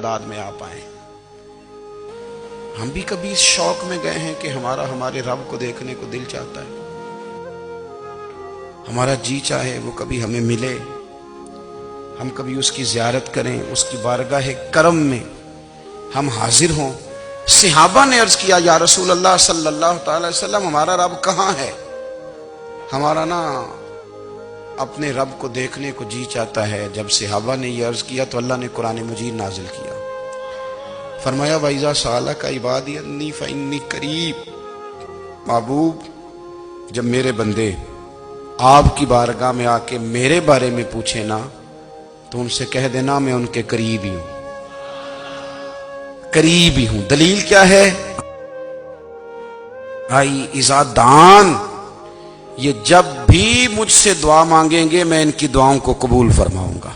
تعداد میں آ پائیں۔ ہم بھی کبھی اس شوق میں گئے ہیں کہ ہمارے رب کو دیکھنے کو دل چاہتا ہے، ہمارا جی چاہے وہ کبھی ہمیں ملے، ہم کبھی اس کی زیارت کریں، اس کی بارگاہ کرم میں ہم حاضر ہوں۔ صحابہ نے عرض کیا یا رسول اللہ صلی اللہ تعالی وسلم ہمارا رب کہاں ہے؟ ہمارا نا اپنے رب کو دیکھنے کو جی چاہتا ہے۔ جب صحابہ نے یہ عرض کیا تو اللہ نے قرآن مجید نازل کیا، فرمایا وَإِذَا سَأَلَكَ عِبَادِي عَنِّي فَإِنِّي قَرِيبٌ۔ محبوب جب میرے بندے آپ کی بارگاہ میں آ کے میرے بارے میں پوچھے نا تو ان سے کہہ دینا میں ان کے قریب ہی ہوں، قریب ہی ہوں۔ دلیل کیا ہے؟ بھائی اذا دان، یہ جب بھی مجھ سے دعا مانگیں گے میں ان کی دعاؤں کو قبول فرماؤں گا،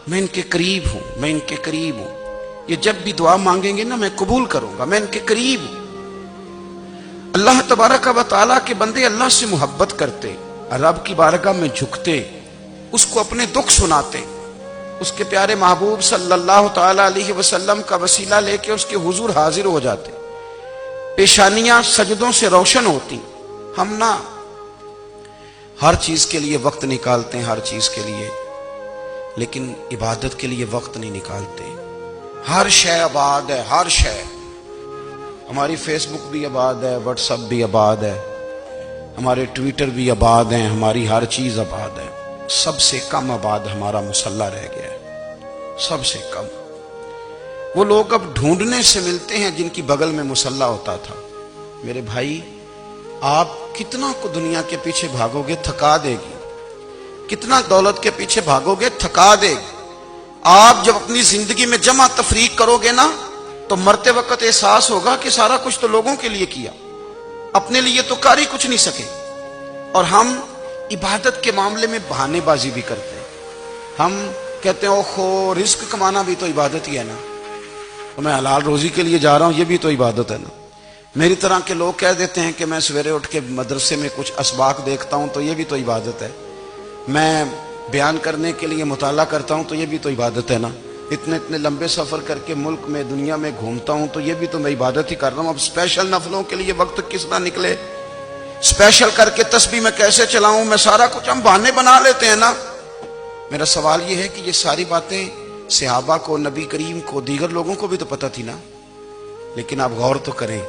میں ان کے قریب ہوں، میں ان کے قریب ہوں۔ یہ جب بھی دعا مانگیں گے نا میں قبول کروں گا، میں ان کے قریب ہوں۔ اللہ تبارک و تعالیٰ کے بندے اللہ سے محبت کرتے، رب کی بارگاہ میں جھکتے، اس کو اپنے دکھ سناتے، اس کے پیارے محبوب صلی اللہ تعالی علیہ وسلم کا وسیلہ لے کے اس کے حضور حاضر ہو جاتے، پیشانیاں سجدوں سے روشن ہوتی۔ ہم نہ ہر چیز کے لیے وقت نکالتے ہیں، ہر چیز کے لیے، لیکن عبادت کے لیے وقت نہیں نکالتے۔ ہر شے آباد ہے، ہر شے، ہماری فیس بک بھی آباد ہے، واٹس ایپ بھی آباد ہے، ہمارے ٹویٹر بھی آباد ہیں، ہماری ہر چیز آباد ہے۔ سب سے کم آباد ہمارا مصلی رہ گیا ہے، سب سے کم۔ وہ لوگ اب ڈھونڈنے سے ملتے ہیں جن کی بغل میں مصلی ہوتا تھا۔ میرے بھائی آپ کتنا کو دنیا کے پیچھے بھاگو گے تھکا دے گی، کتنا دولت کے پیچھے بھاگو گے تھکا دے گی۔ آپ جب اپنی زندگی میں جمع تفریق کرو گے نا تو مرتے وقت احساس ہوگا کہ سارا کچھ تو لوگوں کے لیے کیا، اپنے لیے تو کر ہی کچھ نہیں سکے۔ اور ہم عبادت کے معاملے میں بہانے بازی بھی کرتے ہیں۔ ہم کہتے ہیں اوہو رزق کمانا بھی تو عبادت ہی ہے نا، تو میں حلال روزی کے لیے جا رہا ہوں، یہ بھی تو عبادت ہے نا۔ میری طرح کے لوگ کہہ دیتے ہیں کہ میں سویرے اٹھ کے مدرسے میں کچھ اسباق دیکھتا ہوں تو یہ بھی تو عبادت ہے، میں بیان کرنے کے لیے مطالعہ کرتا ہوں تو یہ بھی تو عبادت ہے نا، اتنے لمبے سفر کر کے ملک میں دنیا میں گھومتا ہوں تو یہ بھی تو میں عبادت ہی کر رہا ہوں۔ اب اسپیشل نفلوں کے لیے وقت کس طرح نکلے، اسپیشل کر کے تسبیح میں کیسے چلاؤں، میں سارا کچھ ہم بہانے بنا لیتے ہیں نا۔ میرا سوال یہ ہے کہ یہ ساری باتیں صحابہ کو، نبی کریم کو، دیگر لوگوں کو بھی تو پتہ تھی نا، لیکن آپ غور تو کریں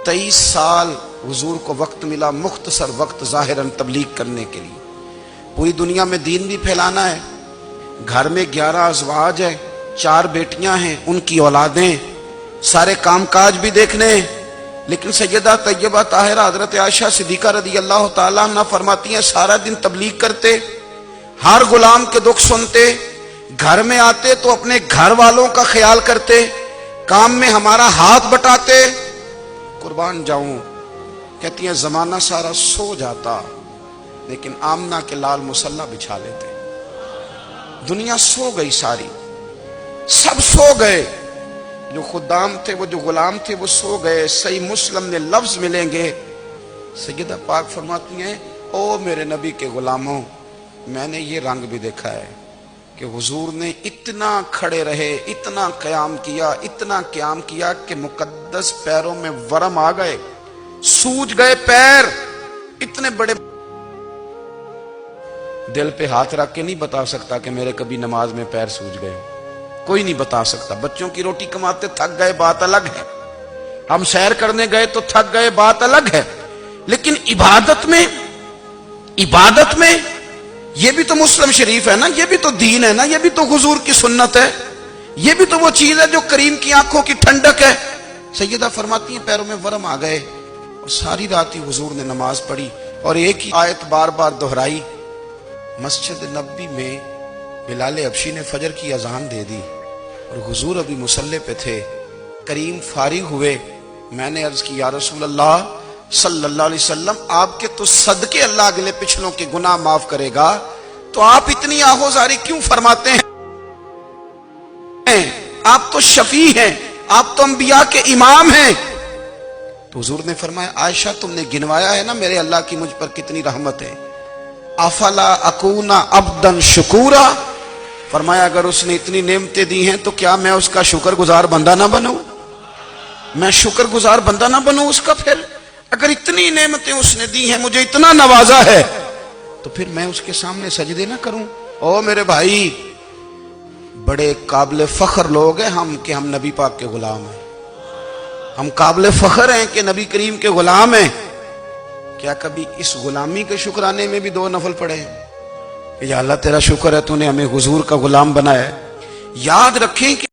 23 سال حضور کو وقت ملا، مختصر وقت ظاہراً تبلیغ کرنے کے لیے، پوری دنیا میں دین بھی پھیلانا ہے۔ گھر میں 11 ازواج ہیں، 4 بیٹیاں ہیں، ان کی اولادیں، سارے کام کاج بھی دیکھنے ہیں، لیکن سیدہ طیبہ طاہرہ حضرت عائشہ صدیقہ رضی اللہ تعالیٰ عنہ فرماتی ہیں سارا دن تبلیغ کرتے، ہر غلام کے دکھ سنتے، گھر میں آتے تو اپنے گھر والوں کا خیال کرتے، کام میں ہمارا ہاتھ بٹاتے۔ قربان جاؤں، کہتی ہیں زمانہ سارا سو جاتا لیکن آمنہ کے لال مصلی بچھا لیتے۔ دنیا سو گئی، ساری سب سو گئے، جو خدام تھے، وہ جو غلام تھے وہ سو گئے۔ صحیح مسلم میں لفظ ملیں گے، سیدہ پاک فرماتی ہیں او میرے نبی کے غلاموں، میں نے یہ رنگ بھی دیکھا ہے کہ حضور نے اتنا کھڑے رہے، اتنا قیام کیا، اتنا قیام کیا کہ مقدس پیروں میں ورم آ گئے، سوج گئے پیر، اتنے بڑے۔ دل پہ ہاتھ رکھ کے نہیں بتا سکتا کہ میرے کبھی نماز میں پیر سوج گئے، کوئی نہیں بتا سکتا۔ بچوں کی روٹی کماتے تھک گئے بات الگ ہے، ہم سیر کرنے گئے تو تھک گئے بات الگ ہے، لیکن عبادت میں یہ بھی تو مسلم شریف ہے نا، یہ بھی تو دین ہے نا، یہ بھی تو حضور کی سنت ہے، یہ بھی تو وہ چیز ہے جو کریم کی آنکھوں کی ٹھنڈک ہے۔ سیدہ فرماتی ہیں پیروں میں ورم آ گئے، اور ساری رات ہی حضور نے نماز پڑھی اور ایک ہی آیت بار بار دہرائی۔ مسجد نبوی میں بلال حبشی نے فجر کی اذان دے دی اور حضور ابھی مصلی پہ تھے، کریم فارغ ہوئے۔ میں نے عرض کی یا رسول اللہ صلی اللہ علیہ وسلم آپ کے تو صدقے اللہ اگلے پچھلوں کے گناہ معاف کرے گا، تو آپ اتنی آہوزاری کیوں فرماتے ہیں؟ آپ تو شفیع ہیں، آپ تو انبیاء کے امام ہیں۔ تو حضور نے فرمایا عائشہ تم نے گنوایا ہے نا میرے اللہ کی مجھ پر کتنی رحمت ہے، افلا اکونا عبدا شکورا، فرمایا اگر اس نے اتنی نعمتیں دی ہیں تو کیا میں اس کا شکر گزار بندہ نہ بنوں؟ میں شکر گزار بندہ نہ بنوں اس کا؟ پھر اگر اتنی نعمتیں اس نے دی ہیں، مجھے اتنا نوازا ہے، تو پھر میں اس کے سامنے سجدے نہ کروں؟ او میرے بھائی، بڑے قابل فخر لوگ ہیں ہم کہ ہم نبی پاک کے غلام ہیں، ہم قابل فخر ہیں کہ نبی کریم کے غلام ہیں۔ کیا کبھی اس غلامی کے شکرانے میں بھی 2 نفل پڑھے ہیں کہ یا اللہ تیرا شکر ہے تو نے ہمیں حضور کا غلام بنایا ہے؟ یاد رکھیں کہ